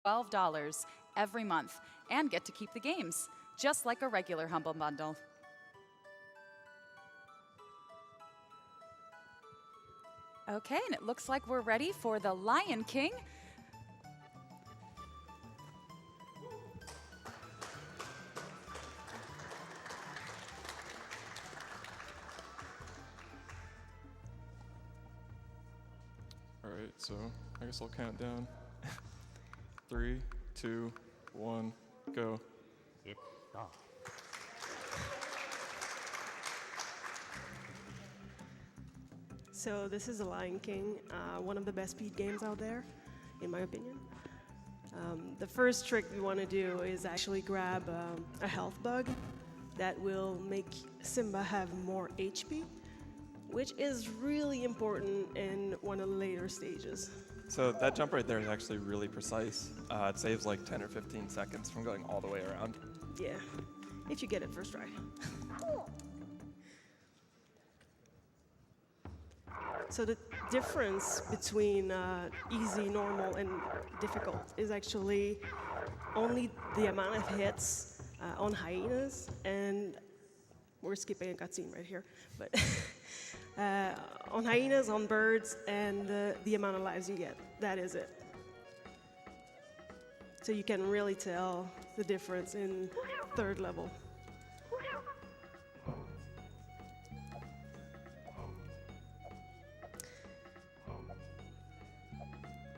$12 every month and get to keep the games, just like a regular Humble Bundle. Okay, and it looks like we're ready for the Lion King. All right, so I guess I'll count down. 3, 2, 1, go. So this is The Lion King, one of the best speed games out there, in my opinion. The first trick we want to do is actually grab a health bug that will make Simba have more HP, which is really important in one of the later stages. So that jump right there is actually really precise. It saves like 10 or 15 seconds from going all the way around. Yeah, if you get it first try. So the difference between easy, normal, and difficult is actually only the amount of hits on hyenas, and we're skipping a cutscene right here, but on hyenas, on birds, and the amount of lives you get. That is it. So you can really tell the difference in third level.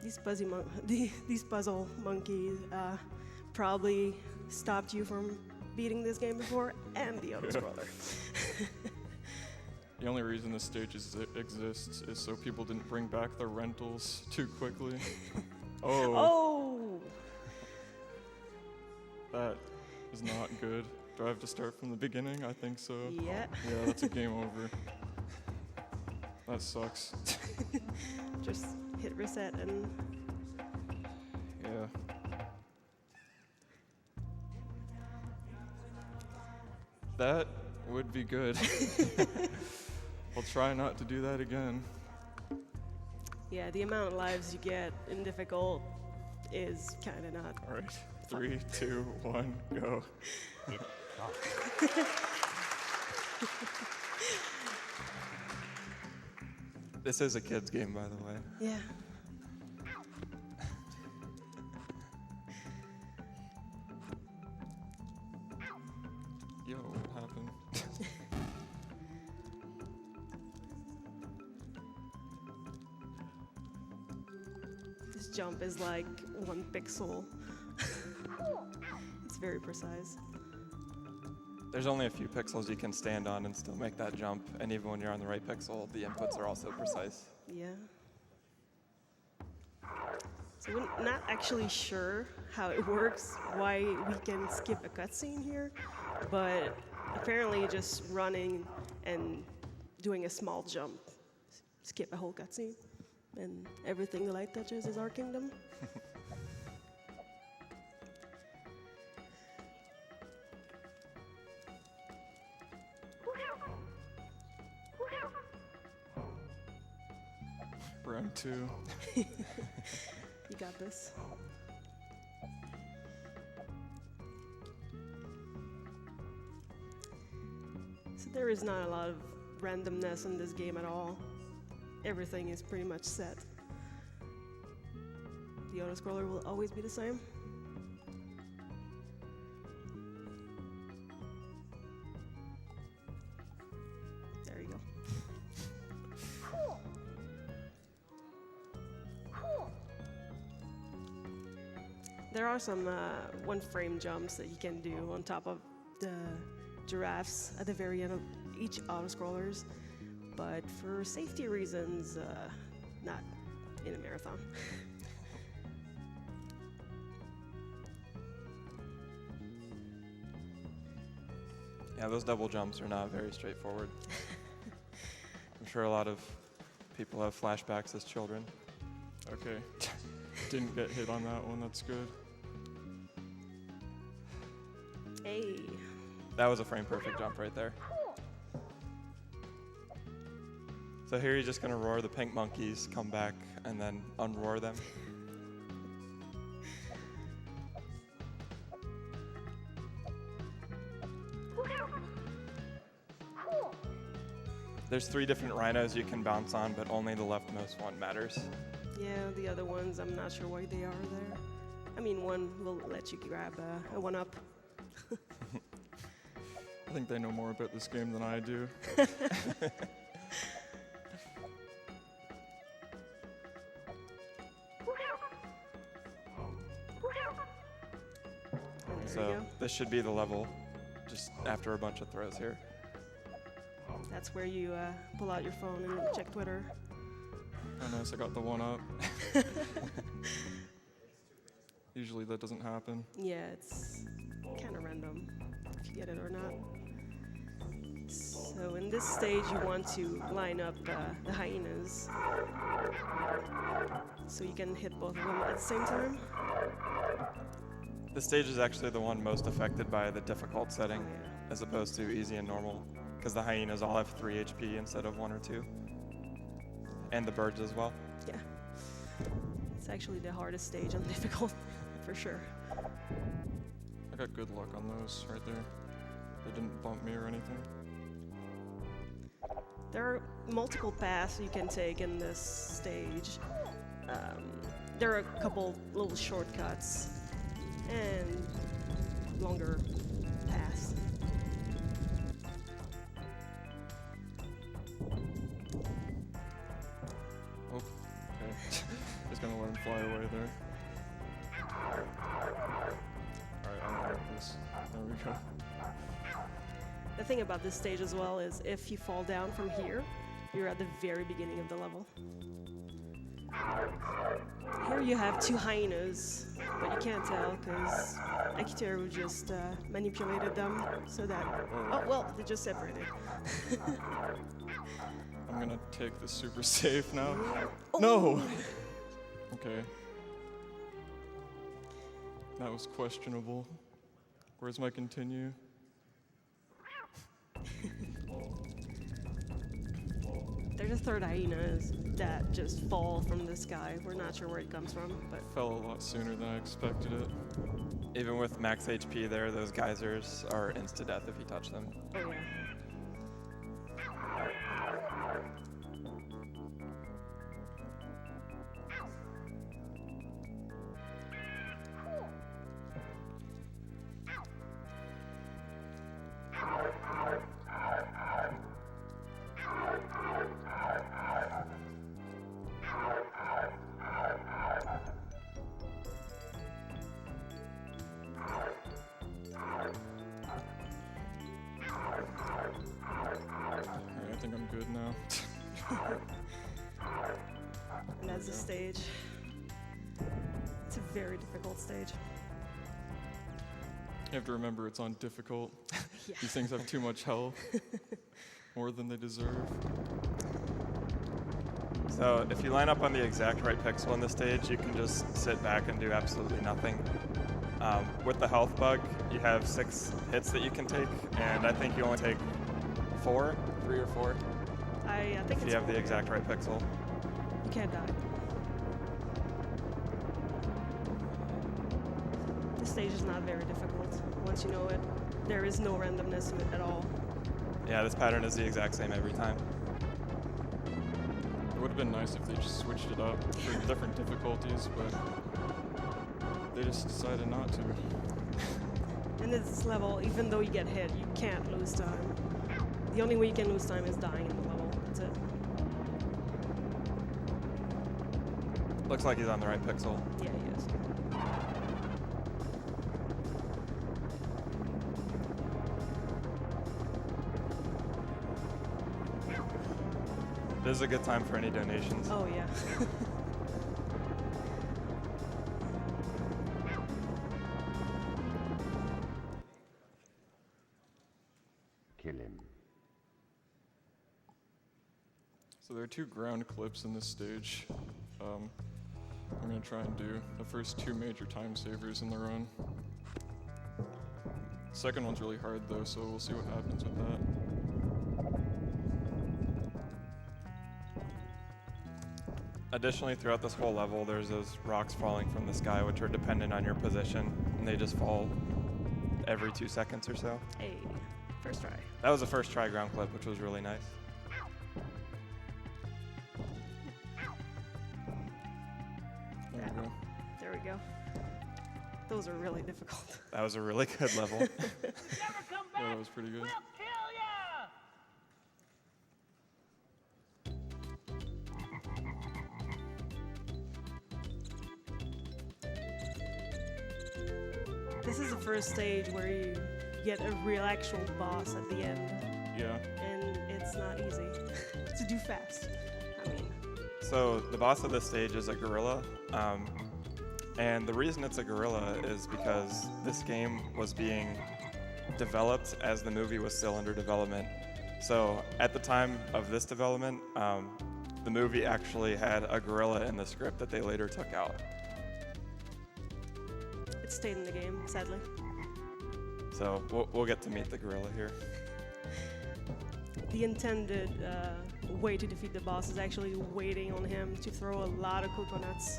These puzzle monkeys probably stopped you from beating this game before, and the auto-scroller. The only reason this stage exists is so people didn't bring back their rentals too quickly. Oh! That is not good. Do I have to start from the beginning? I think so. Yeah. Yeah, that's a game over. That sucks. Just hit reset and... Yeah. That would be good. I'll try not to do that again. Yeah, the amount of lives you get in difficult is kind of not... All right, 3, 2, 1, go. This is a kid's game, by the way. Yeah. Yo, what happened? This jump is like 1 pixel. It's very precise. There's only a few pixels you can stand on and still make that jump, and even when you're on the right pixel, the inputs are also precise. Yeah. So we're not actually sure how it works, why we can skip a cutscene here, but apparently just running and doing a small jump, skip a whole cutscene, and everything the light touches is our kingdom. Round 2. You got this. So there is not a lot of randomness in this game at all. Everything is pretty much set. The auto-scroller will always be the same. There you go. There are some one-frame jumps that you can do on top of the giraffes at the very end of each auto-scrollers, but for safety reasons, not in a marathon. Yeah, those double jumps are not very straightforward. I'm sure a lot of people have flashbacks as children. Okay, didn't get hit on that one, that's good. Hey. That was a frame perfect jump right there. So here you're just gonna roar the pink monkeys, come back, and then unroar them. There's 3 different rhinos you can bounce on, but only the leftmost one matters. Yeah, the other ones, I'm not sure why they are there. I mean, one will let you grab a 1-up. I think they know more about this game than I do. So this should be the level, just after a bunch of throws here. That's where you pull out your phone and check Twitter. Oh, nice, I got the 1-up. Usually that doesn't happen. Yeah, it's kind of random if you get it or not. So in this stage, you want to line up the hyenas so you can hit both of them at the same time. This stage is actually the one most affected by the difficult setting, Oh, yeah. as opposed to easy and normal, because the hyenas all have 3 HP instead of 1 or 2. And the birds as well. Yeah. It's actually the hardest stage on difficult, for sure. I got good luck on those right there. They didn't bump me or anything. There are multiple paths you can take in this stage. There are a couple little shortcuts and longer paths. Oh, okay. Just gonna let him fly away there. Alright, I'm gonna get this. There we go. The thing about this stage as well is if you fall down from here, you're at the very beginning of the level. Here you have 2 hyenas, but you can't tell because Akiteru just manipulated them so that... Oh, well, they just separated. I'm gonna take this super safe now. Oh. No! Okay. That was questionable. Where's my continue? There's a 3rd hyena that just fall from the sky. We're not sure where it comes from, but... Fell a lot sooner than I expected it. Even with max HP there, those geysers are insta-death if you touch them. Oh, yeah. Alright, I think I'm good now. And that's the stage. It's a very difficult stage. You have to remember it's on difficult. Yeah. These things have too much health. More than they deserve. So if you line up on the exact right pixel in this stage, you can just sit back and do absolutely nothing. With the health bug, you have 6 hits that you can take, and I think you only take 3 or 4, I think if it's you have the 4. exact right pixel. You can't die. This stage is not very difficult. Once you know it, there is no randomness in it at all. Yeah, this pattern is the exact same every time. It would have been nice if they just switched it up for different difficulties, but they just decided not to. In this level, even though you get hit, you can't lose time. The only way you can lose time is dying in the level. That's it. Looks like he's on the right pixel. Yeah, he is. This is a good time for any donations. Oh, yeah. Kill him. So there are 2 ground clips in this stage. I'm going to try and do the first 2 major time savers in the run. Second one's really hard though, so we'll see what happens with that. Additionally, throughout this whole level, there's those rocks falling from the sky, which are dependent on your position, and they just fall every 2 seconds or so. Hey. First try. That was a first try ground clip, which was really nice. There we go. There we go. Those are really difficult. That was a really good level. Yeah, that was pretty good. This is the first stage where you get a real actual boss at the end, Yeah. and it's not easy to do fast. I mean, So the boss of this stage is a gorilla. And the reason it's a gorilla is because this game was being developed as the movie was still under development. So at the time of this development, the movie actually had a gorilla in the script that they later took out. it stayed in the game, sadly. So we'll get to meet the gorilla here. The intended way to defeat the boss is actually waiting on him to throw a lot of coconuts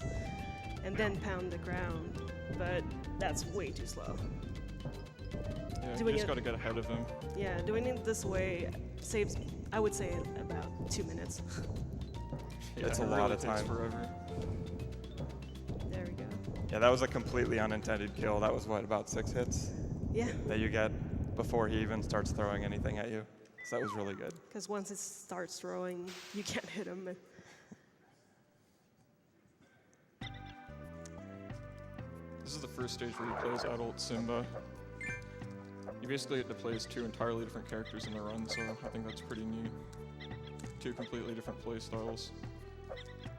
and then pound the ground, but that's way too slow. Yeah, you Doing just it- got to get ahead of him. Yeah, doing it this way saves, I would say, about 2 minutes. Yeah, It's a it lot really of takes time. forever. There we go. Yeah, that was a completely unintended kill. That was what, about 6 hits Yeah, that you get before he even starts throwing anything at you. So that was really good. because once it starts throwing, you can't hit him. This is the first stage where you play as adult Simba. You basically get to play as 2 entirely different characters in a run, so I think that's pretty neat. 2 completely different play styles.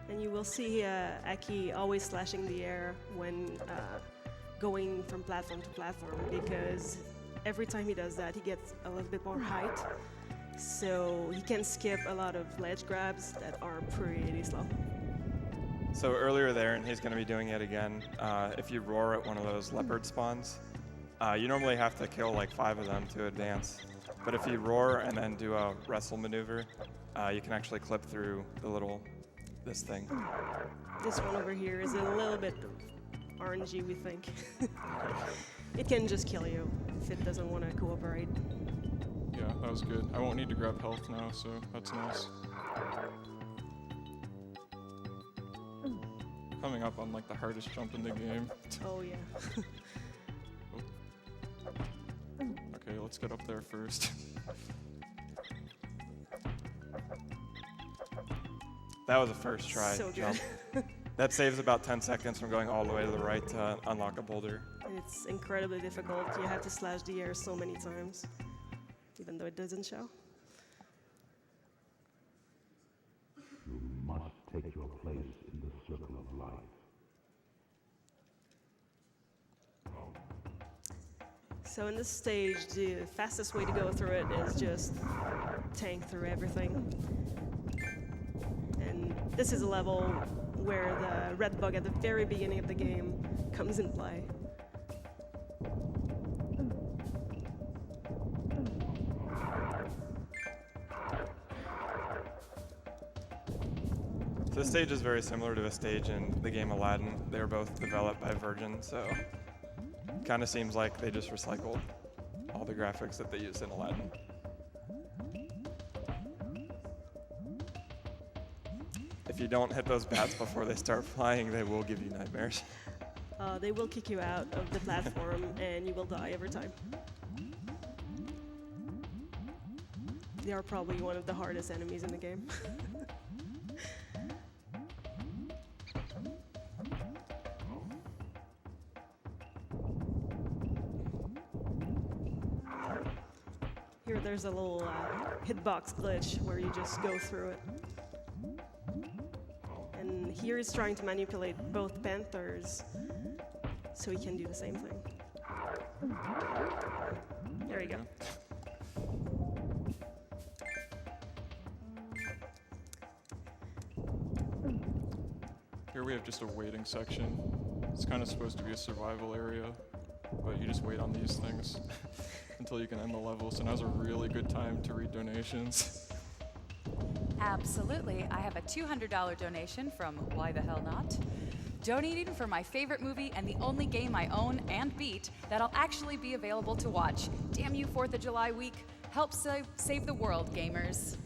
And you will see Aki always slashing the air when going from platform to platform, because every time he does that, he gets a little bit more height. So he can skip a lot of ledge grabs that are pretty slow. So earlier there, and he's going to be doing it again, if you roar at one of those leopard spawns, you normally have to kill like 5 of them to advance. But if you roar and then do a wrestle maneuver, you can actually clip through this thing. This one over here is a little bit RNG, we think. It can just kill you if it doesn't want to cooperate. Yeah, that was good. I won't need to grab health now, so that's nice. Coming up on like the hardest jump in the game. Oh yeah. Okay, let's get up there first. That was a first try So good. jump. That saves about 10 seconds from going all the way to the right to unlock a boulder. And it's incredibly difficult. You have to slash the air so many times, even though it doesn't show. You must take your place in the circle of life. So in this stage, the fastest way to go through it is just tank through everything. And this is a level where the red bug at the very beginning of the game comes in play. So this stage is very similar to a stage in the game Aladdin. They were both developed by Virgin, so kind of seems like they just recycled all the graphics that they used in Aladdin. If you don't hit those bats before they start flying, they will give you nightmares. They will kick you out of the platform and you will die every time. They are probably one of the hardest enemies in the game. Here there's a little hitbox glitch where you just go through it. And here he's trying to manipulate both panthers so he can do the same thing. There you go. Here we have just a waiting section. It's kind of supposed to be a survival area, but you just wait on these things until you can end the level. So now's a really good time to read donations. Absolutely. I have a $200 donation from Why the Hell Not. donating for my favorite movie and the only game I own and beat that'll actually be available to watch. Damn you, 4th of July week. Help save the world, gamers.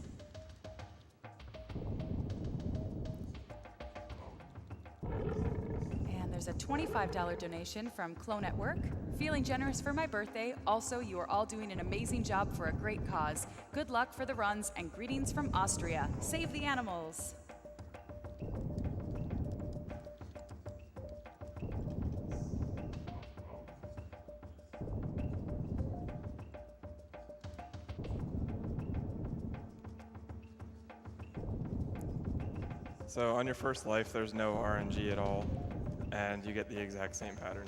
And there's a $25 donation from Clone at Work. Feeling generous for my birthday. Also, you are all doing an amazing job for a great cause. Good luck for the runs and greetings from Austria. Save the animals. So on your first life, there's no RNG at all, and you get the exact same pattern.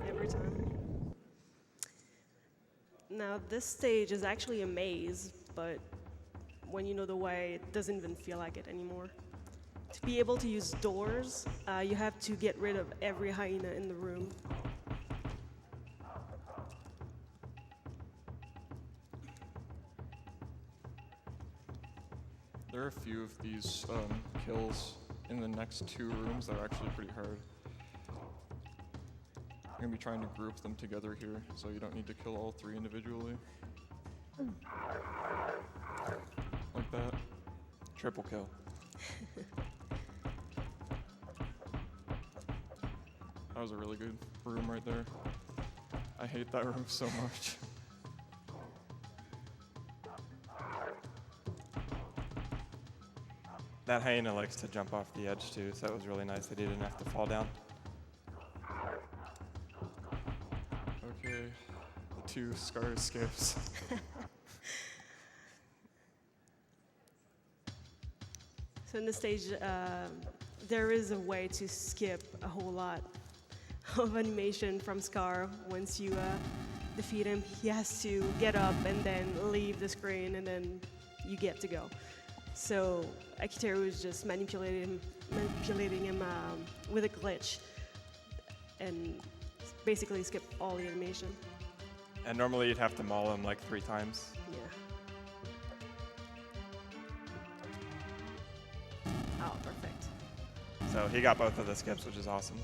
Every time. Now, this stage is actually a maze, but when you know the way, it doesn't even feel like it anymore. To be able to use doors, you have to get rid of every hyena in the room. There are a few of these kills in the next 2 rooms that are actually pretty hard. I'm going to be trying to group them together here, so you don't need to kill all 3 individually. Like that. Triple kill. That was a really good room right there. I hate that room so much. That hyena likes to jump off the edge too, so it was really nice that he didn't have to fall down. Okay, the 2 scar escapes. So in this stage, there is a way to skip a whole lot of animation from Scar. Once you defeat him, he has to get up and then leave the screen, and then you get to go. So Akiteru is just manipulating him with a glitch, and basically skip all the animation. And normally you'd have to maul him like 3 times. Yeah. Oh, perfect. So he got both of the skips, which is awesome.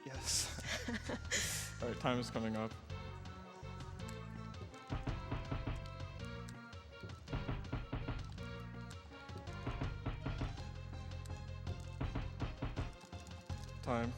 Yes. All right, time is coming up. Time.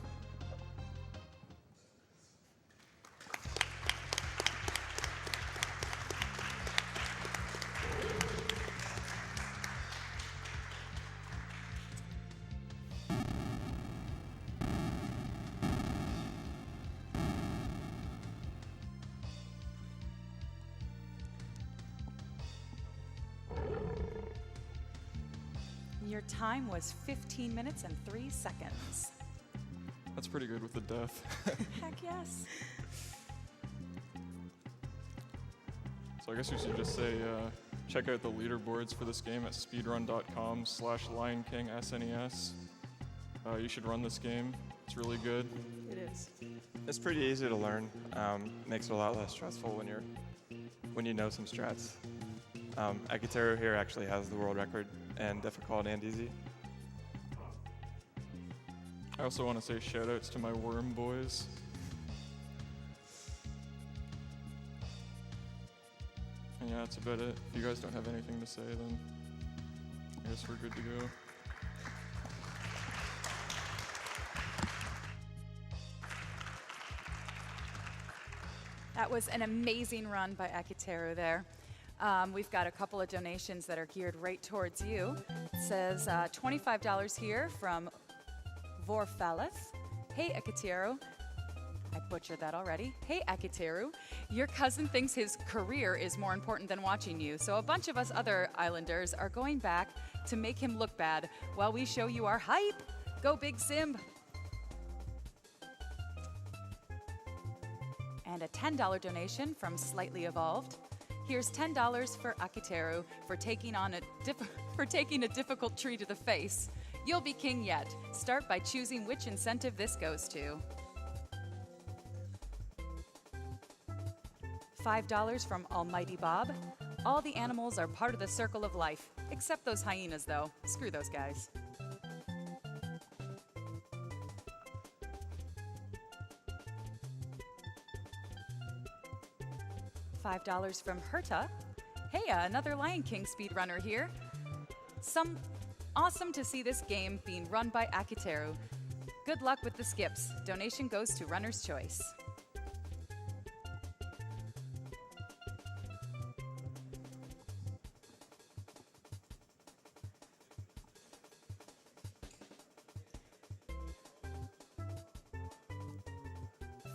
Your time was 15 minutes and 3 seconds. That's pretty good with the death. Heck yes. So I guess we should just say, check out the leaderboards for this game at speedrun.com/LionKingSNES. You should run this game. It's really good. It is. It's pretty easy to learn. Makes it a lot less stressful when you know some strats. Akiteru here actually has the world record in difficult and easy. I also want to say shout outs to my worm boys. And yeah, that's about it. If you guys don't have anything to say, then I guess we're good to go. That was an amazing run by Akiteru there. We've got a couple of donations that are geared right towards you. It says $25 here from Vorfaleth. Hey, Akiteru. I butchered that already. Hey, Akiteru. Your cousin thinks his career is more important than watching you, so a bunch of us other islanders are going back to make him look bad while we show you our hype. Go Big Simb. And a $10 donation from Slightly Evolved. Here's $10 for Akiteru for taking a difficult tree to the face. You'll be king yet. Start by choosing which incentive this goes to. $5 from Almighty Bob. All the animals are part of the circle of life, except those hyenas, though. Screw those guys. $5 from Herta. Hey, another Lion King speedrunner here. Awesome to see this game being run by Akiteru. Good luck with the skips. Donation goes to Runner's Choice.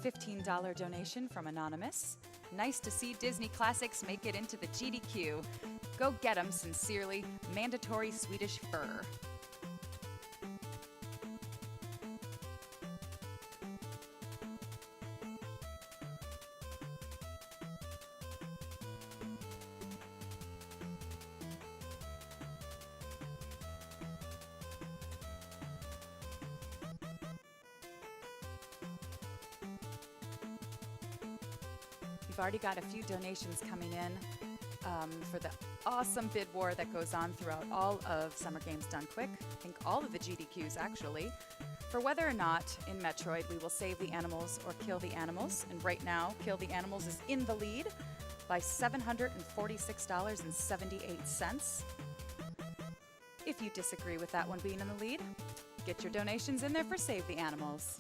$15 donation from Anonymous. Nice to see Disney classics make it into the GDQ. Go get 'em, sincerely, Mandatory Swedish Fur. We've already got a few donations coming in for the awesome bid war that goes on throughout all of Summer Games Done Quick. I think all of the GDQs, actually. For whether or not in Metroid we will save the animals or kill the animals. And right now, Kill the Animals is in the lead by $746.78. If you disagree with that one being in the lead, get your donations in there for Save the Animals.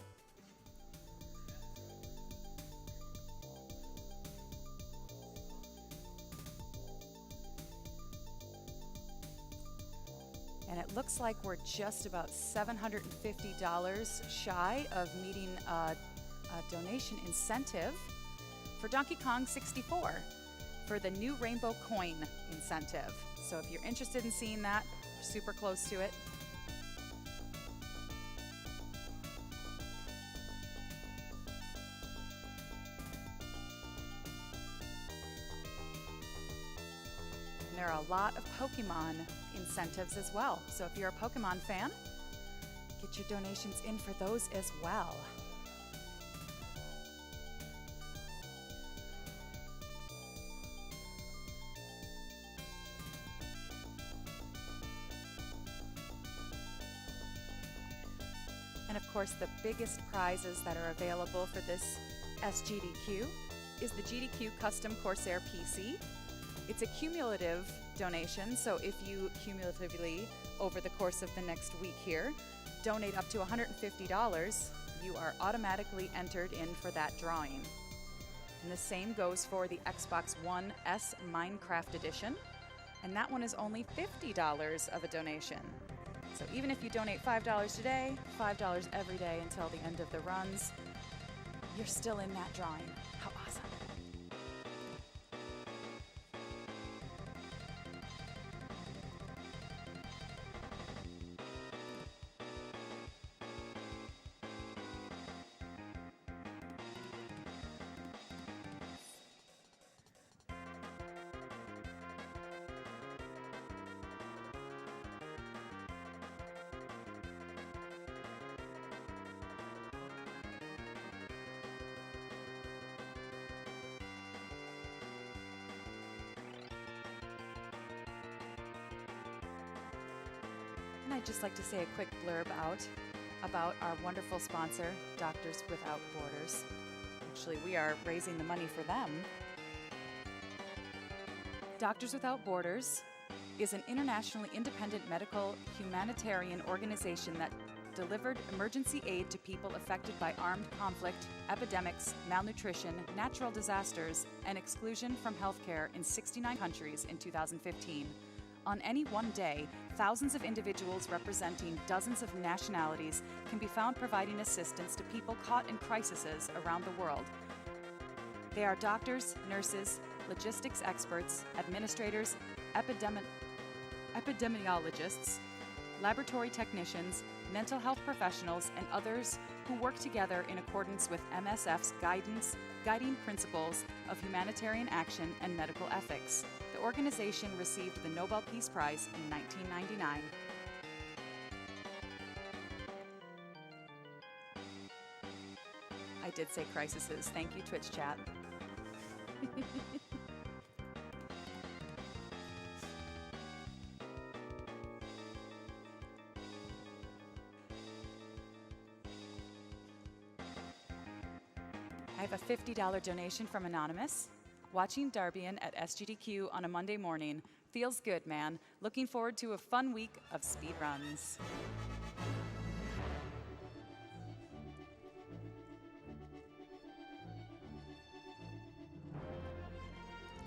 And it looks like we're just about $750 shy of meeting a donation incentive for Donkey Kong 64 for the new Rainbow Coin incentive. So if you're interested in seeing that, we're super close to it. And there are a lot of Pokemon incentives as well. So if you're a Pokemon fan, get your donations in for those as well. And of course, the biggest prizes that are available for this SGDQ is the GDQ Custom Corsair PC. It's a cumulative donation, so if you cumulatively, over the course of the next week here, donate up to $150, you are automatically entered in for that drawing. And the same goes for the Xbox One S Minecraft Edition, and that one is only $50 of a donation. So even if you donate $5 today, $5 every day until the end of the runs, you're still in that drawing. How awesome. And I'd just like to say a quick blurb about our wonderful sponsor, Doctors Without Borders. Actually, we are raising the money for them. Doctors Without Borders is an internationally independent medical humanitarian organization that delivered emergency aid to people affected by armed conflict, epidemics, malnutrition, natural disasters, and exclusion from healthcare in 69 countries in 2015. On any one day, thousands of individuals representing dozens of nationalities can be found providing assistance to people caught in crises around the world. They are doctors, nurses, logistics experts, administrators, epidemiologists, laboratory technicians, mental health professionals, and others who work together in accordance with MSF's guiding principles of humanitarian action and medical ethics. The organization received the Nobel Peace Prize in 1999. I did say crises. Thank you, Twitch chat. I have a $50 donation from Anonymous. Watching Darbian at SGDQ on a Monday morning. Feels good, man. Looking forward to a fun week of speed runs.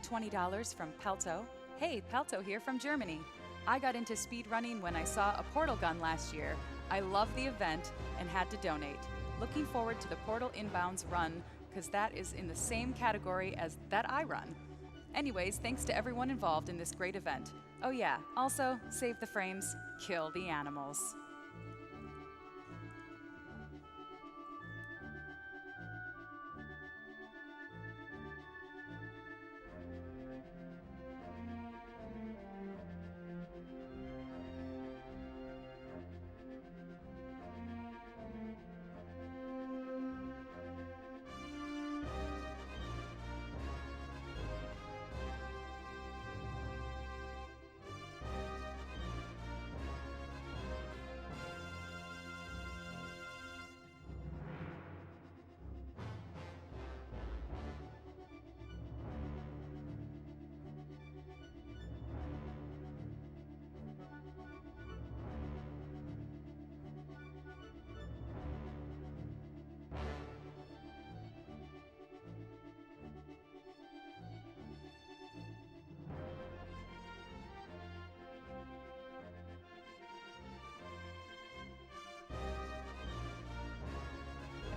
$20 from Pelto. Hey, Pelto here from Germany. I got into speed running when I saw a portal gun last year. I love the event and had to donate. Looking forward to the Portal Inbounds run because that is in the same category as that I run. Anyways, thanks to everyone involved in this great event. Oh yeah, also, save the frames, kill the animals.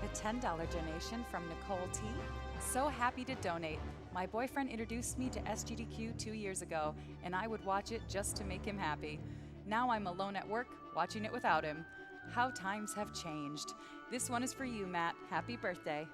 A $10 donation from Nicole T. So happy to donate. My boyfriend introduced me to SGDQ 2 years ago, and I would watch it just to make him happy. Now I'm alone at work, watching it without him. How times have changed. This one is for you, Matt. Happy birthday.